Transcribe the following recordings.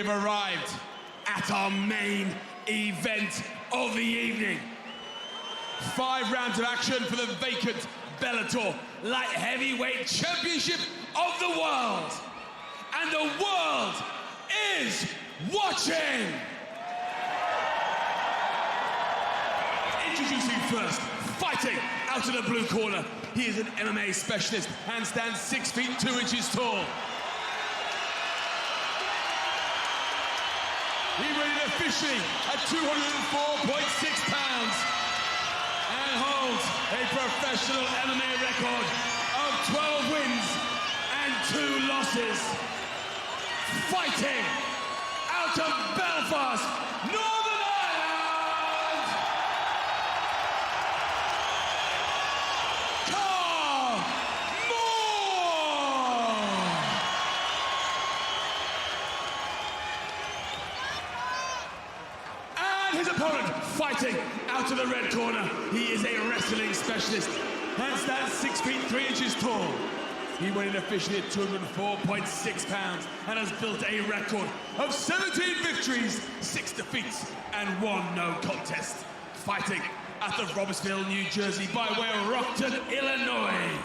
have arrived at our main event of the evening. 5 rounds of action for the vacant Bellator Light Heavyweight Championship of the world. And the world is watching! Introducing first, fighting out of the blue corner. He is an MMA specialist and stands 6 feet 2 inches tall. He weighed officially at 204.6 pounds and holds a professional MMA record of 12 wins and 2 losses. Fighting out of Belfast, Northern Ireland, Karl Moore! And his opponent, fighting out of the red corner. He is a wrestling specialist and stands 6 feet 3 inches tall. He weighed officially at 204.6 pounds and has built a record of 17 victories, 6 defeats, and 1 no contest. Fighting at the Robertsville, New Jersey, by way of Rockton, Illinois,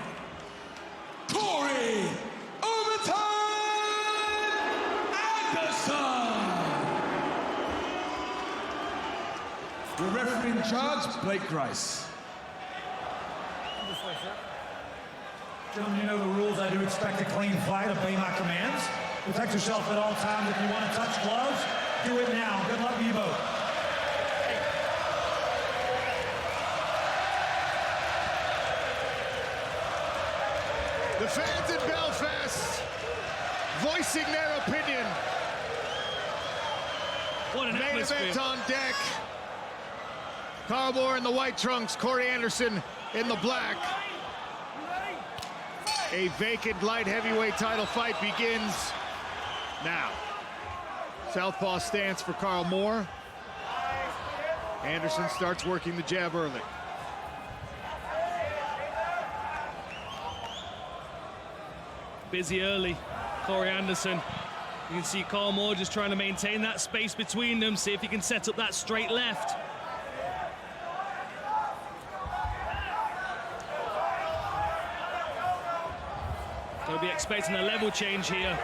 Corey "Overtime" Anderson! The referee in charge, Blake Grice. Gentlemen, you know the rules. I do expect a clean fight. Obey my commands. Protect yourself at all times. If you want to touch gloves, do it now. Good luck to you both. The fans in Belfast voicing their opinion. What an Main atmosphere. event on deck. Karl Moore in the white trunks, Corey Anderson in the black. A vacant light heavyweight title fight begins now. Southpaw stance for Karl Moore. Anderson starts working the jab early. Busy early, Corey Anderson. You can see Karl Moore just trying to maintain that space between them, see if he can set up that straight left. They'll be expecting a level change here.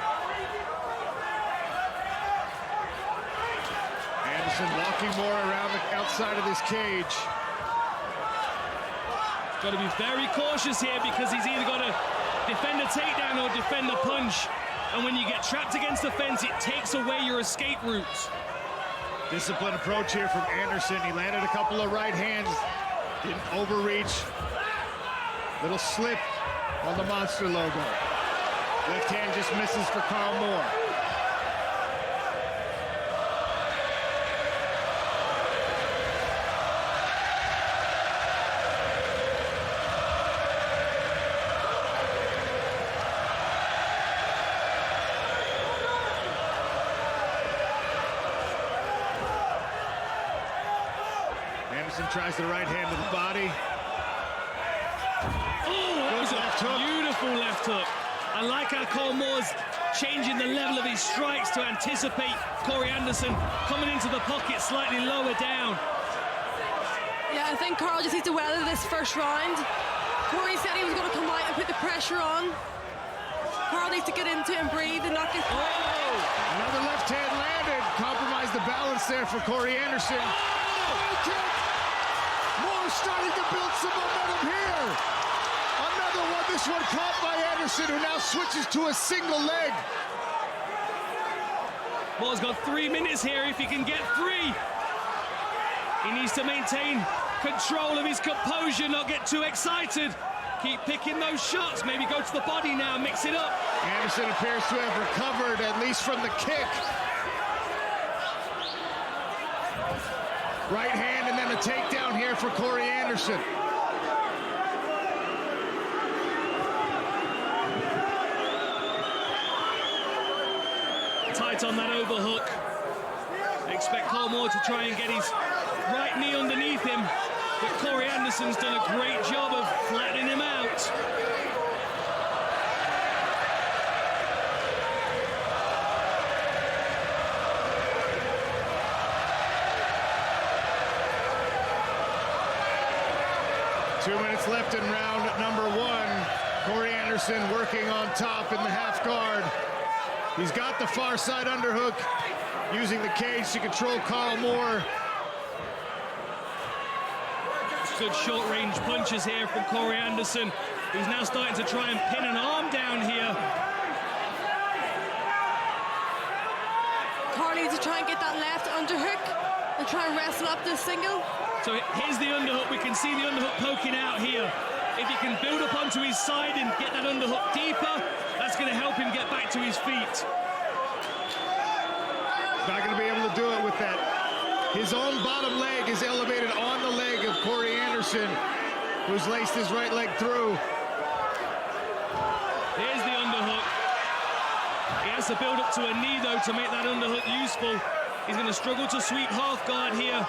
Anderson walking more around the outside of this cage. Got to be very cautious here because he's either got to defend a takedown or defend a punch. And when you get trapped against the fence, it takes away your escape routes. Disciplined approach here from Anderson. He landed a couple of right hands, didn't overreach. Little slip on the monster logo. Left hand just misses for Karl Moore. Anderson tries the right hand to the body. Oh, that was a beautiful left hook. I like how Karl Moore's changing the level of his strikes to anticipate Corey Anderson coming into the pocket slightly lower down. Yeah, I think Karl just needs to weather this first round. Corey said he was going to come out and put the pressure on. Karl needs to get into it and breathe and not get... Oh! Another left hand landed. Compromised the balance there for Corey Anderson. Oh, kick! Moore starting to build some momentum here. Another one, this one caught by Anderson, who now switches to a single leg. Moore's got 3 minutes here if he can get 3. He needs to maintain control of his composure, not get too excited. Keep picking those shots, maybe go to the body now, mix it up. Anderson appears to have recovered, at least from the kick. Right hand and then a takedown here for Corey Anderson. Tight on that overhook. Expect Karl Moore to try and get his right knee underneath him, but Corey Anderson's done a great job of flattening him out. 2 minutes left in round number 1. Corey Anderson working on top in the half guard. He's got the far side underhook, using the cage to control Karl Moore. Good short-range punches here from Corey Anderson. He's now starting to try and pin an arm down here. Karl needs to try and get that left underhook and try and wrestle up this single. So here's the underhook. We can see the underhook poking out here. If he can build up onto his side and get that underhook deeper, that's going to help him get back to his feet. Not going to be able to do it with that. His own bottom leg is elevated on the leg of Corey Anderson, who's laced his right leg through. Here's the underhook. He has to build up to a knee, though, to make that underhook useful. He's going to struggle to sweep half guard here.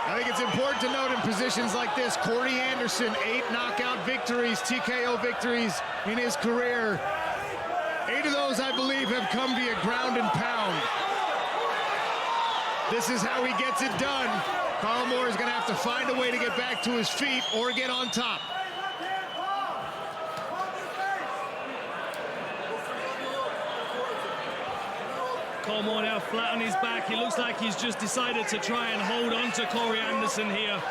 I think it's important to note in positions like this, Corey Anderson, 8 knockout victories, TKO victories in his career. 8 of those, I believe, have come via ground and pound. This is how he gets it done. Karl Moore is going to have to find a way to get back to his feet or get on top. Karl Moore now flat on his back. He looks like he's just decided to try and hold on to Corey Anderson here.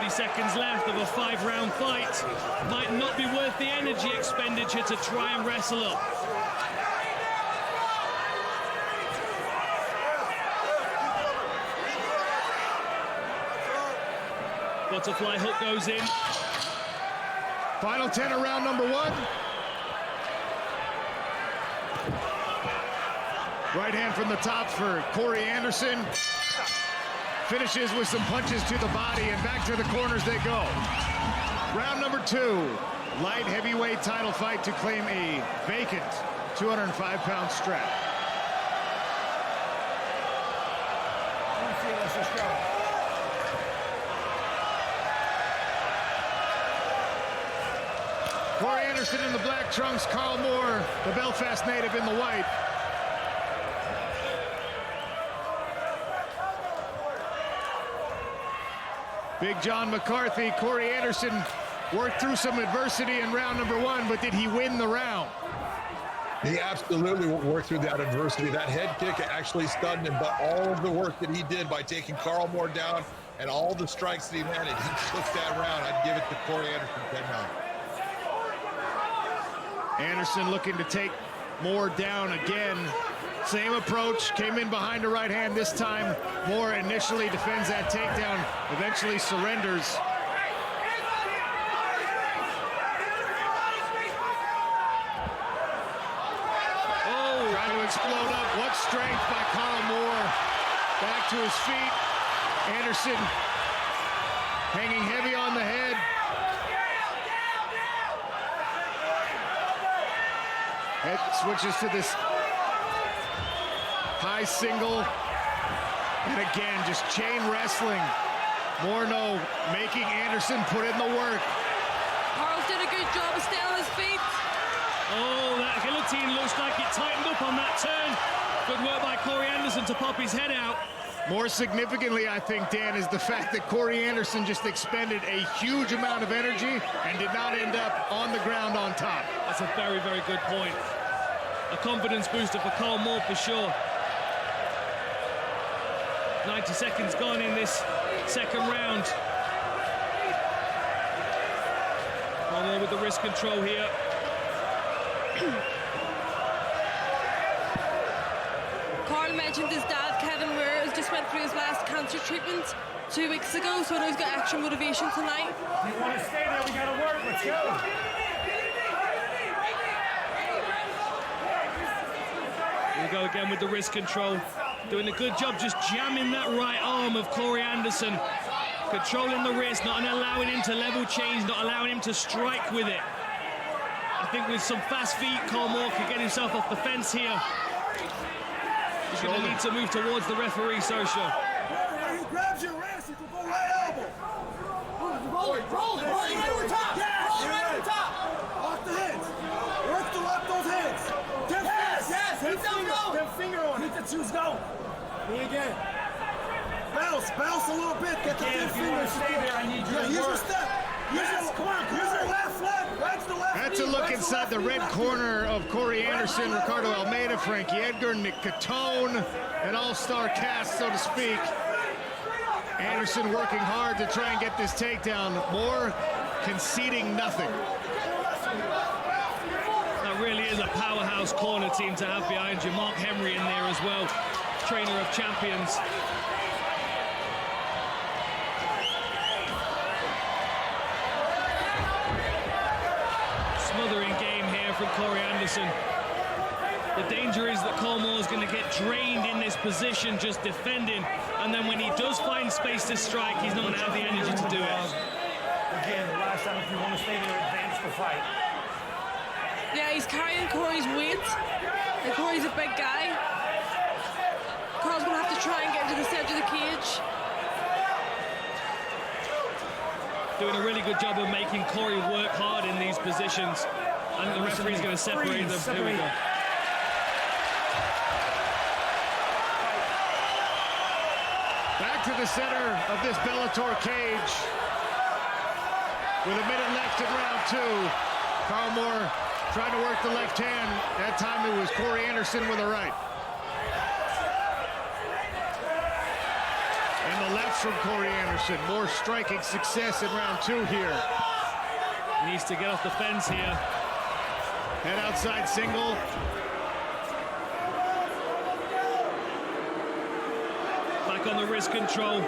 Seconds left of a 5-round fight. Might not be worth the energy expenditure to try and wrestle up. Butterfly hook goes in. Final 10 of round number 1. Right hand from the top for Corey Anderson. Finishes with some punches to the body, and back to the corners they go. Round number 2, light heavyweight title fight to claim a vacant 205-pound strap. Let's just go. Corey Anderson in the black trunks, Karl Moore, the Belfast native, in the white. Big John McCarthy. Corey Anderson worked through some adversity in round number 1, but did he win the round? He absolutely worked through that adversity. That head kick actually stunned him, but all of the work that he did by taking Karl Moore down and all the strikes that he landed, he took that round. I'd give it to Corey Anderson 10-9. Anderson looking to take Moore down again. Same approach, came in behind the right hand this time. Moore initially defends that takedown, eventually surrenders. Oh, trying to explode up. What strength by Karl Moore. Back to his feet. Anderson hanging heavy on the head. Head switches to this high single, and again, just chain wrestling. Morneau making Anderson put in the work. Karl did a good job of staying on his feet. Oh, that guillotine looks like it tightened up on that turn. Good work by Corey Anderson to pop his head out. More significantly, I think, Dan, is the fact that Corey Anderson just expended a huge amount of energy and did not end up on the ground on top. That's a very, very good point. A confidence booster for Karl Moore for sure. 90 seconds gone in this second round. Karl Moore with the wrist control here. Karl mentioned his dad, Kevin Moore, just went through his last cancer treatment 2 weeks ago, so I know he's got extra motivation tonight. You want to stay there, we got to work. Let's go. Here we go again with the wrist control. Doing a good job just jamming that right arm of Corey Anderson. Controlling the wrist, not allowing him to level change, not allowing him to strike with it. I think with some fast feet, Karl Moore can get himself off the fence here. He's going to need to move towards the referee, Sosha. He grabs your wrist, you can go right elbow. Roll it, roll it, roll it right over top. Yes, roll it right over top. Lock the hands. Work to lock those hands. Yes, yes, hit them, go. Use your step. Come on, use your left leg. Wedge the left That's knee, a look wedge the inside left the knee, red left corner of Corey Anderson, Ricardo Almeida, Frankie Edgar, Nick Catone, an all-star cast, so to speak. Anderson working hard to try and get this takedown. Moore conceding nothing. That really is a powerhouse corner team to have behind you. Mark Henry in there as well, trainer of champions. Smothering game here from Corey Anderson. The danger is that Karl Moore is going to get drained in this position, just defending, and then when he does find space to strike, he's not going to have the energy to do it. Again, last time, if you want to stay there, advance the fight. Yeah, he's carrying Corey's weight, and Corey's a big guy. Karl's going to have to try and get into the center of the cage. Doing a really good job of making Corey work hard in these positions. I think the referee's going to separate them. Here we go. Back to the center of this Bellator cage. With a minute left in round two. Karl Moore trying to work the left hand. That time it was Corey Anderson with a right. And the lefts from Corey Anderson. More striking success in round two here. He needs to get off the fence here. Head outside single. Back on the wrist control.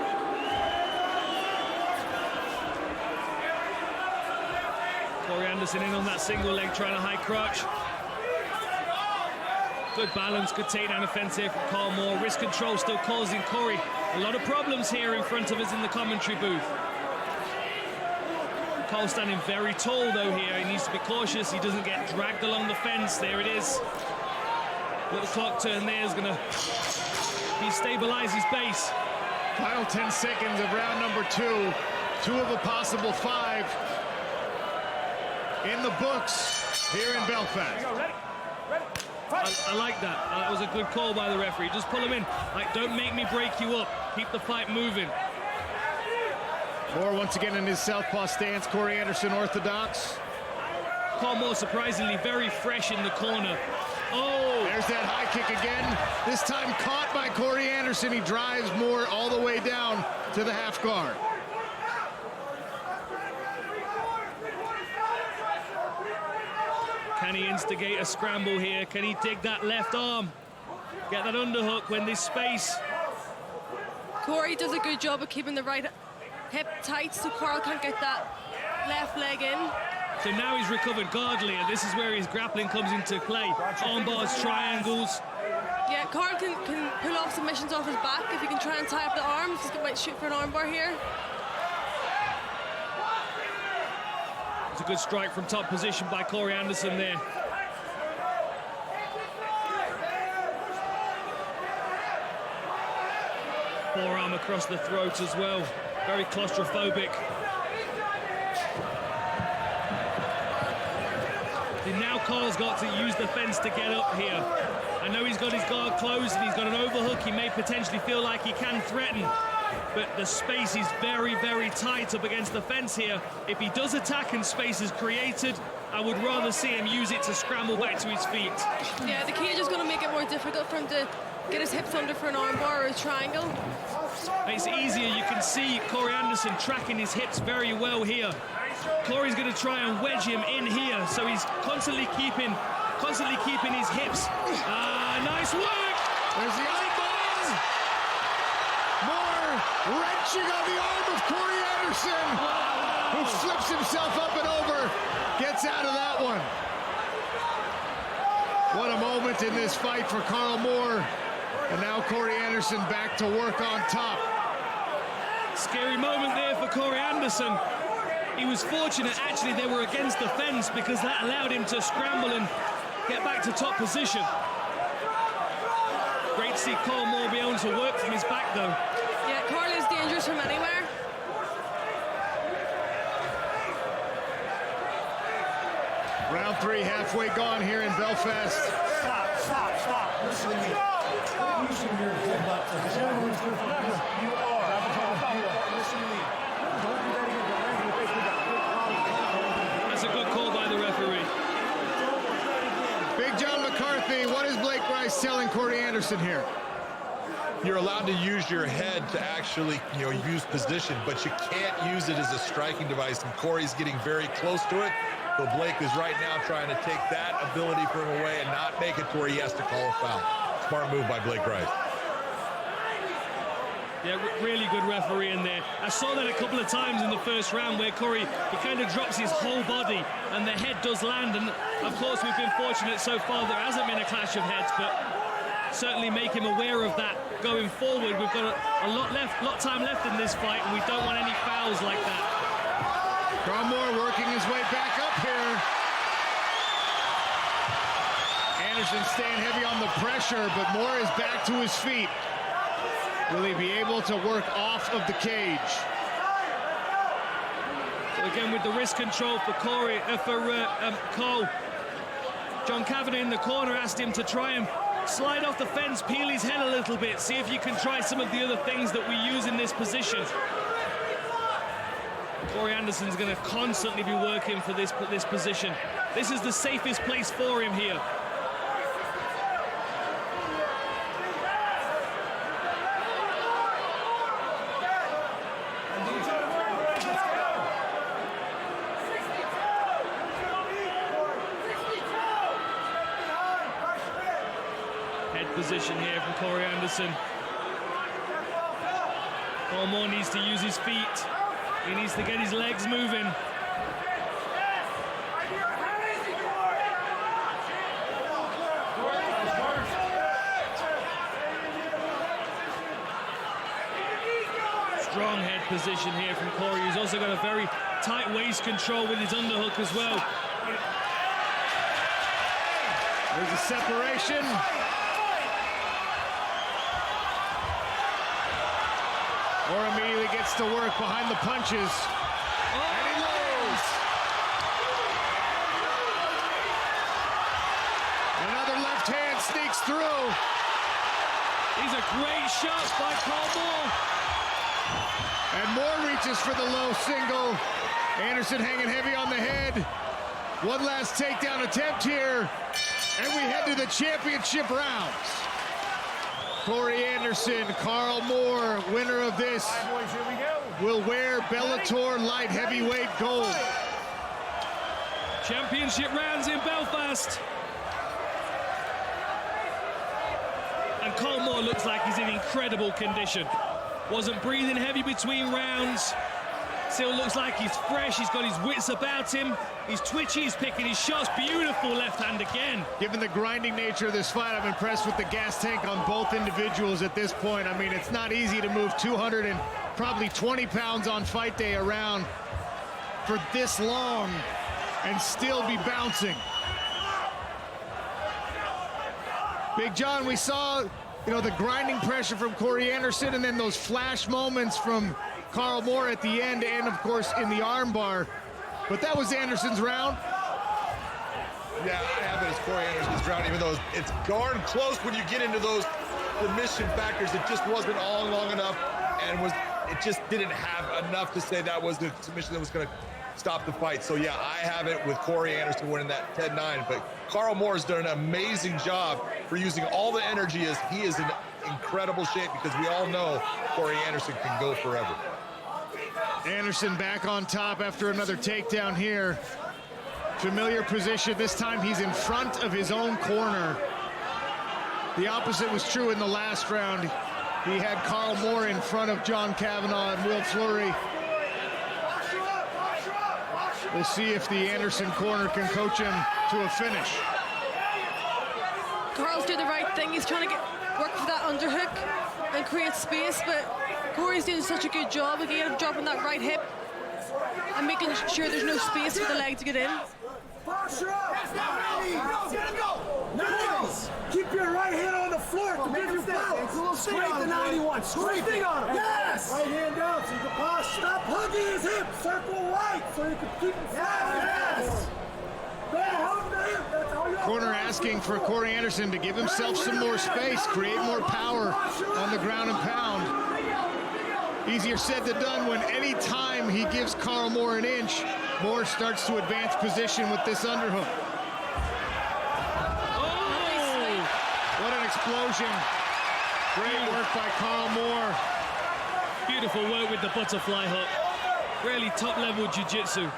Corey Anderson in on that single leg, trying to high crotch. Good balance, good takedown offense here from Karl Moore. Wrist control still causing Corey a lot of problems here in front of us in the commentary booth. Karl standing very tall though here. He needs to be cautious he doesn't get dragged along the fence. There it is. Little clock turn there is going to destabilize his base. Final 10 seconds of round number two. 2 of a possible 5 in the books here in Belfast. I like that. That was a good call by the referee. Just pull him in. Like, don't make me break you up. Keep the fight moving. Moore once again in his southpaw stance. Corey Anderson orthodox. Karl Moore surprisingly very fresh in the corner. Oh! There's that high kick again. This time caught by Corey Anderson. He drives Moore all the way down to the half guard. Can he instigate a scramble here? Can he dig that left arm? Get that underhook when there's space. Corey does a good job of keeping the right hip tight so Karl can't get that left leg in. So now he's recovered guardly, and this is where his grappling comes into play. Arm bars, triangles. Yeah, Karl can pull off submissions off his back if he can try and tie up the arms. He might shoot for an arm bar here. It's a good strike from top position by Corey Anderson there. Forearm across the throat as well. Very claustrophobic. And now Karl's got to use the fence to get up here. I know he's got his guard closed and he's got an overhook. He may potentially feel like he can threaten, but the space is very, very tight up against the fence here. If he does attack and space is created, I would rather see him use it to scramble back to his feet. Yeah, the cage is going to make it more difficult for him to get his hips under for an arm bar or a triangle. It's easier. You can see Corey Anderson tracking his hips very well here. Corey's going to try and wedge him in here, so he's constantly keeping his hips. Nice work. There's the arm bar. Moore wrenching on the arm of Corey Anderson, who flips himself up and over, gets out of that one. What a moment in this fight for Karl Moore. And now Corey Anderson back to work on top. Scary moment there for Corey Anderson. He was fortunate, actually, they were against the fence because that allowed him to scramble and get back to top position. Great to see Karl Moore be able to work from his back, though. Yeah, Karl is dangerous from anywhere. Round 3 halfway gone here in Belfast. Stop. Listen to me. Using your head butt to his you are. Listen to me. Don't do that again. telling Corey Anderson here? You're allowed to use your head to actually, use position, but you can't use it as a striking device. And Corey's getting very close to it. So Blake is right now trying to take that ability from him away and not make it to where he has to call a foul. Smart move by Blake Grice. Yeah, really good referee in there. I saw that a couple of times in the first round where Corey, he kind of drops his whole body and the head does land. And of course, we've been fortunate so far there hasn't been a clash of heads, but certainly make him aware of that going forward. We've got a lot time left in this fight, and we don't want any fouls like that. Karl Moore working his way back up here. Anderson staying heavy on the pressure, but Moore is back to his feet. Will he be able to work off of the cage? So again, with the wrist control for Corey, Cole, John Kavanagh in the corner asked him to try and slide off the fence, peel his head a little bit, see if you can try some of the other things that we use in this position. Corey Anderson's going to constantly be working for this position. This is the safest place for him here. Position here from Corey Anderson. Karl Moore needs to use his feet. He needs to get his legs moving. Strong head position here from Corey. He's also got a very tight waist control with his underhook as well. There's a separation. Moore immediately gets to work behind the punches. And he lands. Another left hand sneaks through. These are great shots by Karl Moore. And Moore reaches for the low single. Anderson hanging heavy on the head. One last takedown attempt here. And we head to the championship rounds. Corey Anderson, Karl Moore, winner of this, will wear Bellator light heavyweight gold. Championship rounds in Belfast. And Karl Moore looks like he's in incredible condition. Wasn't breathing heavy between rounds. Still looks like he's fresh. He's got his wits about him. He's twitchy, he's picking his shots. Beautiful left hand again. Given the grinding nature of this fight, I'm impressed with the gas tank on both individuals at this point. I mean, it's not easy to move 200 and probably 20 pounds on fight day around for this long and still be bouncing. Big John, we saw, the grinding pressure from Corey Anderson and then those flash moments from Karl Moore at the end and, of course, in the armbar. But that was Anderson's round. Yeah, I have it as Corey Anderson's round, even though it's darn close when you get into those remission factors. It just wasn't all long enough, and it just didn't have enough to say that was the submission that was going to stop the fight. So, yeah, I have it with Corey Anderson winning that 10-9. But Karl Moore has done an amazing job for using all the energy as he is in incredible shape, because we all know Corey Anderson can go forever. Anderson back on top after another takedown here. Familiar position. This time he's in front of his own corner. The opposite was true in the last round. He had Karl Moore in front of John Kavanagh and Will Fleury. We'll see if the Anderson corner can coach him to a finish. Karl's doing the right thing. He's trying to work for that underhook and create space, but Corey's doing such a good job again of dropping that right hip and making sure there's no space for the leg to get in. Nice! Keep your right hand on the floor to give you balance. Straight to 91. Straight on him. Yes! Right hand down so you can posture. Stop hugging his hip. Circle right so you can keep him flat. Yes! Corner asking for Corey Anderson to give himself some more space, create more power on the ground and pound. Easier said than done when any time he gives Karl Moore an inch, Moore starts to advance position with this underhook. Oh! What an explosion. Great work by Karl Moore. Beautiful work with the butterfly hook. Really top-level jiu-jitsu.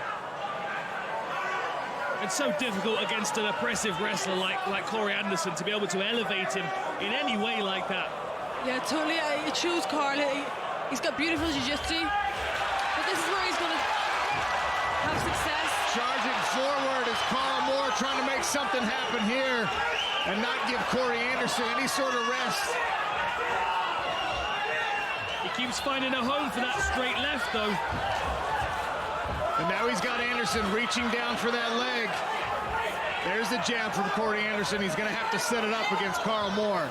It's so difficult against an oppressive wrestler like Corey Anderson to be able to elevate him in any way like that. Yeah, totally. It shows Karl. He's got beautiful jiu-jitsu. But this is where he's going to have success. Charging forward is Karl Moore trying to make something happen here and not give Corey Anderson any sort of rest. He keeps finding a home for that straight left, though. And now he's got Anderson reaching down for that leg. There's the jab from Corey Anderson. He's going to have to set it up against Karl Moore.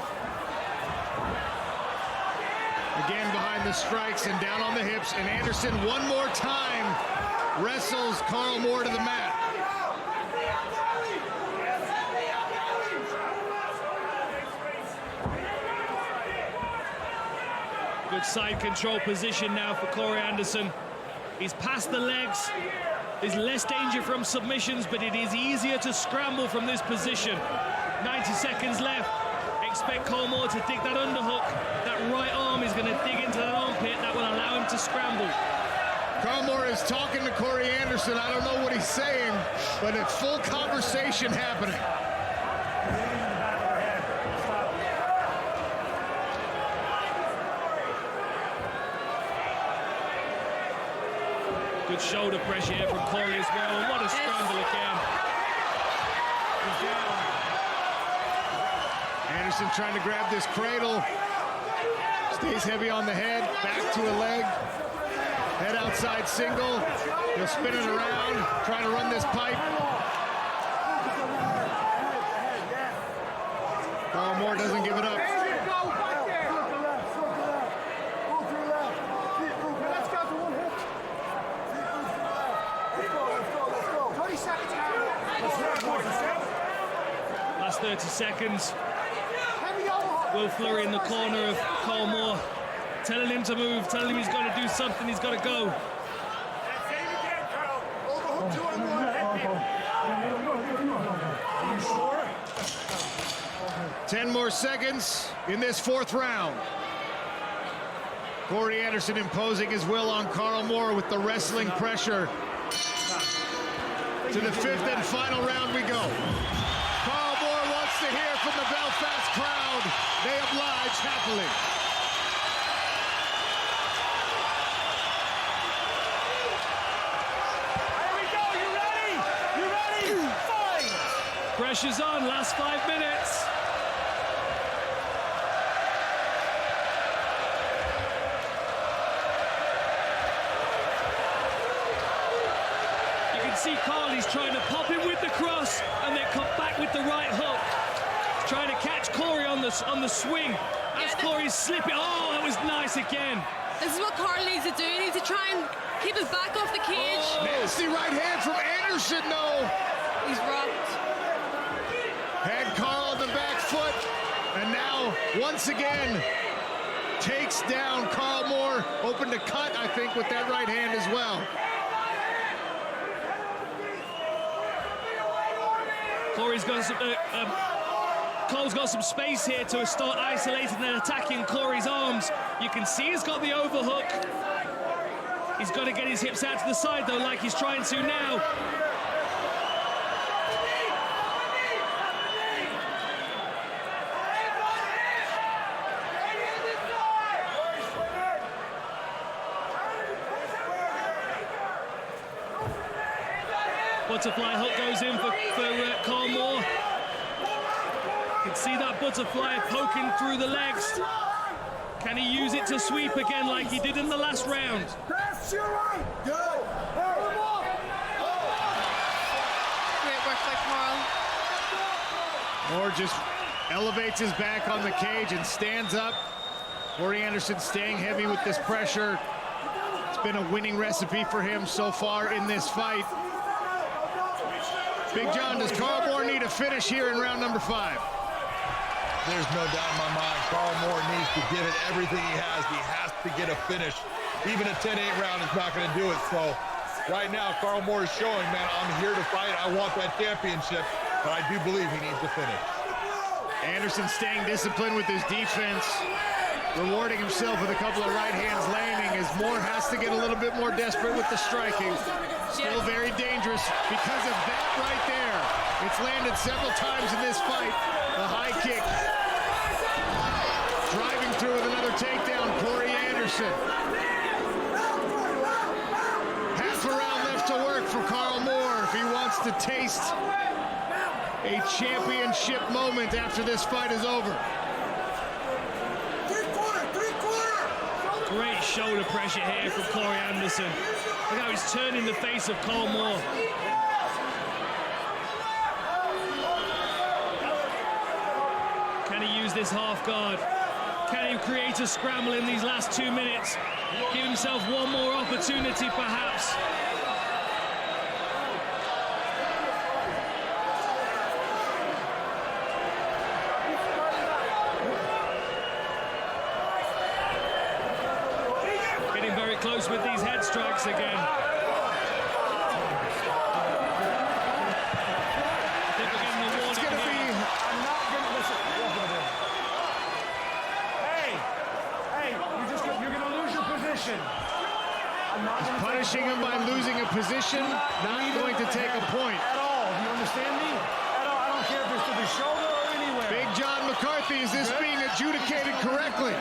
Again behind the strikes and down on the hips. And Anderson one more time wrestles Karl Moore to the mat. Good side control position now for Corey Anderson. He's past the legs. There's less danger from submissions, but it is easier to scramble from this position. 90 seconds left. Expect Karl Moore to dig that underhook. That right arm is going to dig into that armpit. That will allow him to scramble. Karl Moore is talking to Corey Anderson. I don't know what he's saying, but it's full conversation happening. Good shoulder pressure here from Corey as well. And what a scramble again. He's down. Anderson trying to grab this cradle. Stays heavy on the head. Back to a leg. Head outside single. He'll spin it around. Trying to run this pipe. Karl Moore doesn't give it up. Last 30 seconds. Will Fleury in the corner of Karl Moore, telling him to move, telling him he's got to do something, he's got to go. 10 more seconds in this fourth round. Corey Anderson imposing his will on Karl Moore with the wrestling pressure. To the fifth and final round we go. Karl Moore wants to hear from the Belfast crowd. They oblige happily. Here we go. You ready? You ready? Fight! Pressure's on, last 5 minutes. See Karl, he's trying to pop him with the cross and then come back with the right hook. Trying to catch Corey on the swing. As Corey's slipping. Oh, that was nice again. This is what Karl needs to do. He needs to try and keep his back off the cage. Oh, nasty right hand from Anderson, no. He's rocked. Had Karl on the back foot, and now, once again, takes down Karl Moore. Open to cut, I think, with that right hand as well. Corey's got some, Cole's got some space here to start isolating and attacking Corey's arms. You can see he's got the overhook. He's got to get his hips out to the side, though, like he's trying to now. Butterfly hook goes in for Karl Moore. You can see that butterfly poking through the legs. Can he use it to sweep again like he did in the last round? Great work by Karl. Moore just elevates his back on the cage and stands up. Corey Anderson staying heavy with this pressure. It's been a winning recipe for him so far in this fight. Big John, does Karl Moore need a finish here in round number 5? There's no doubt in my mind. Karl Moore needs to give it everything he has. He has to get a finish. Even a 10-8 round is not going to do it. So right now, Karl Moore is showing, man, I'm here to fight. I want that championship, but I do believe he needs to finish. Anderson staying disciplined with his defense, rewarding himself with a couple of right hands landing as Moore has to get a little bit more desperate with the striking. Still very dangerous because of that right there. It's landed several times in this fight. The high kick. Driving through with another takedown, Corey Anderson. Half a round left to work for Karl Moore if he wants to taste a championship moment after this fight is over. Great shoulder pressure here from Corey Anderson. Look how he's turning the face of Karl Moore. Can he use this half guard? Can he create a scramble in these last 2 minutes? Give himself one more opportunity, perhaps. Getting very close with these head strikes again. He's punishing him by losing a position, not going to take a point. At all. Do you understand me? At all. I don't care if it's to the shoulder or anywhere. Big John McCarthy, is this being adjudicated correctly?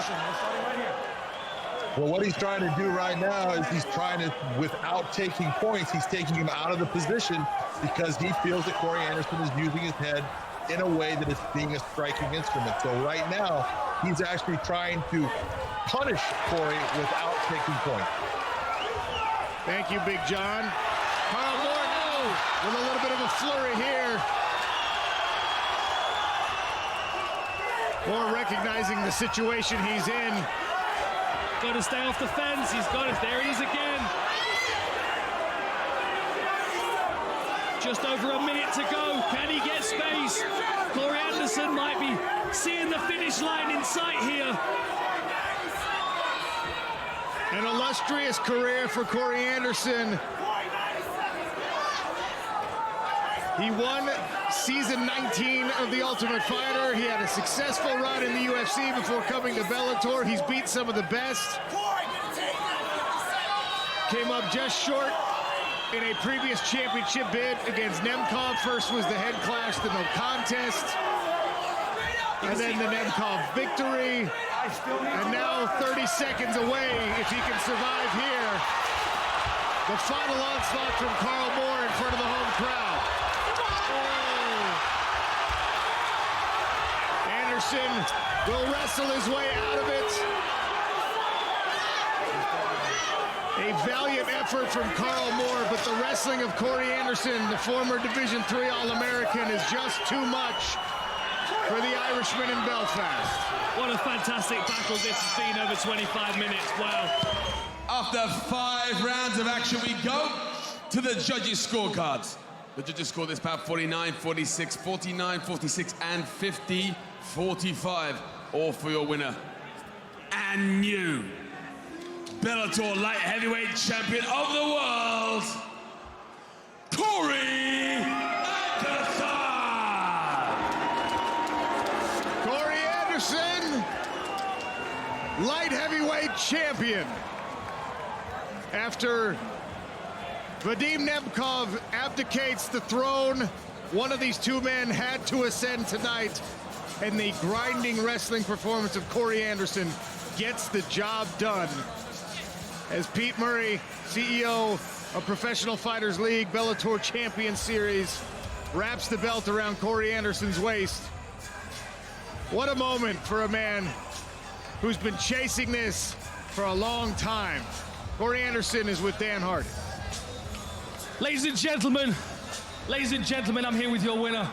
Well, what he's trying to do right now is he's trying to, without taking points, he's taking him out of the position because he feels that Corey Anderson is using his head in a way that it's being a striking instrument. So right now, he's actually trying to punish Corey without taking points. Thank you, Big John. Karl Moore now with a little bit of a flurry here. Moore recognizing the situation he's in. Got to stay off the fence. He's got it. There he is again. Just over a minute to go. Can he get space? Corey Anderson might be seeing the finish line in sight here. An illustrious career for Corey Anderson. He won season 19 of The Ultimate Fighter. He had a successful run in the UFC before coming to Bellator. He's beat some of the best. Came up just short in a previous championship bid against Nemkov. First was the head clash, the no contest. And then the Nemkov victory. And now 30 seconds away, if he can survive here. The final onslaught from Karl Moore in front of the home crowd. Oh. Anderson will wrestle his way out of it. A valiant effort from Karl Moore, but the wrestling of Corey Anderson, the former Division III All-American, is just too much for the Irishman in Belfast. What a fantastic battle this has been over 25 minutes. Wow. After 5 rounds of action, we go to the judges' scorecards. The judges score this bout 49, 46, 49, 46, and 50, 45. All for your winner. And new Bellator light heavyweight champion of the world, Corey Anderson! Corey Anderson, light heavyweight champion. After Vadim Nemkov abdicates the throne, one of these two men had to ascend tonight, and the grinding wrestling performance of Corey Anderson gets the job done. As Pete Murray, CEO of Professional Fighters League, Bellator Champions Series, wraps the belt around Corey Anderson's waist. What a moment for a man who's been chasing this for a long time. Corey Anderson is with Dan Hart. Ladies and gentlemen, I'm here with your winner,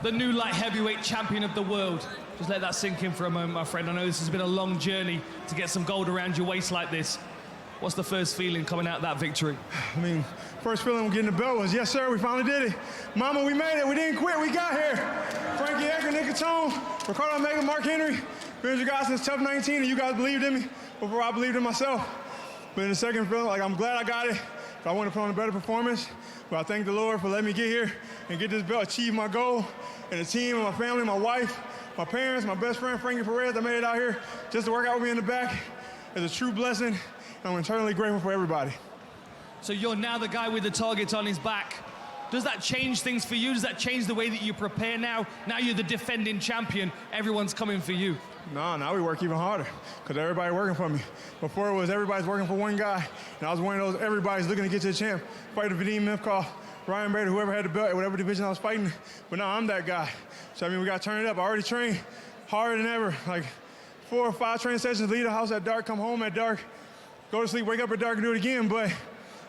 the new light heavyweight champion of the world. Just let that sink in for a moment, my friend. I know this has been a long journey to get some gold around your waist like this. What's the first feeling coming out of that victory? I mean, first feeling of getting the belt was, yes, sir, we finally did it. Mama, we made it. We didn't quit. We got here. Frankie Edgar, Nick Catone, Ricardo Omega, Mark Henry. Been with you guys since tough 19, and you guys believed in me before I believed in myself. But in the second feeling, like, I'm glad I got it. I want to put on a better performance. But I thank the Lord for letting me get here and get this belt, achieve my goal. And the team and my family, my wife, my parents, my best friend, Frankie Perez, that made it out here just to work out with me in the back. It's a true blessing. I'm eternally grateful for everybody. So you're now the guy with the target on his back. Does that change things for you? Does that change the way that you prepare now? Now you're the defending champion. Everyone's coming for you. No, now we work even harder because everybody working for me. Before it was everybody's working for one guy, and I was one of those everybody's looking to get to the champ. Fight Vadim Mivkov, Ryan Bader, whoever had the belt at whatever division I was fighting. But now I'm that guy. So, I mean, we got to turn it up. I already trained harder than ever. Like 4 or 5 training sessions, leave the house at dark, come home at dark, go to sleep, wake up at dark and do it again. But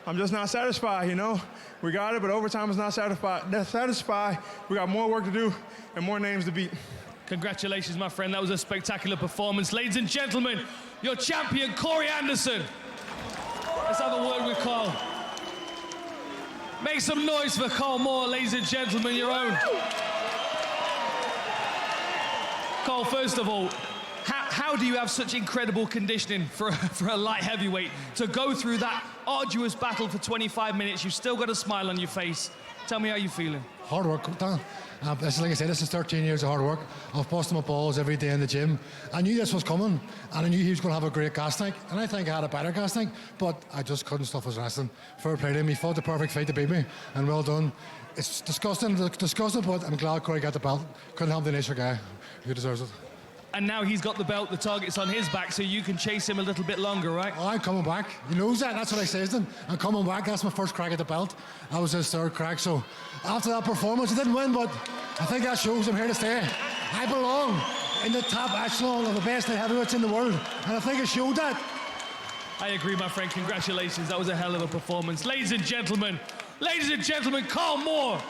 I'm just not satisfied, you know? We got it, but overtime is not satisfied. We got more work to do and more names to beat. Congratulations, my friend. That was a spectacular performance. Ladies and gentlemen, your champion, Corey Anderson. Let's have a word with Karl. Make some noise for Karl Moore, ladies and gentlemen, your own. Karl, first of all, how do you have such incredible conditioning for a light heavyweight to go through that arduous battle for 25 minutes? You've still got a smile on your face. Tell me how you're feeling. Hard work, Dan. This is, like I said, this is 13 years of hard work. I've busted my balls every day in the gym. I knew this was coming, and I knew he was going to have a great gas tank, and I think I had a better gas tank, but I just couldn't stop his wrestling. Fair play to him. He fought the perfect fight to beat me, and well done. It's disgusting, but I'm glad Corey got the belt. Couldn't help the nicer guy who deserves it. And now he's got the belt, the target's on his back, so you can chase him a little bit longer, right? Oh, I'm coming back. He knows that. That's what I says to him. I'm coming back. That's my first crack at the belt. That was his third crack. So after that performance, I didn't win, but I think that shows I'm here to stay. I belong in the top echelon of the best heavyweights in the world, and I think it showed that. I agree, my friend. Congratulations. That was a hell of a performance. Ladies and gentlemen, Karl Moore.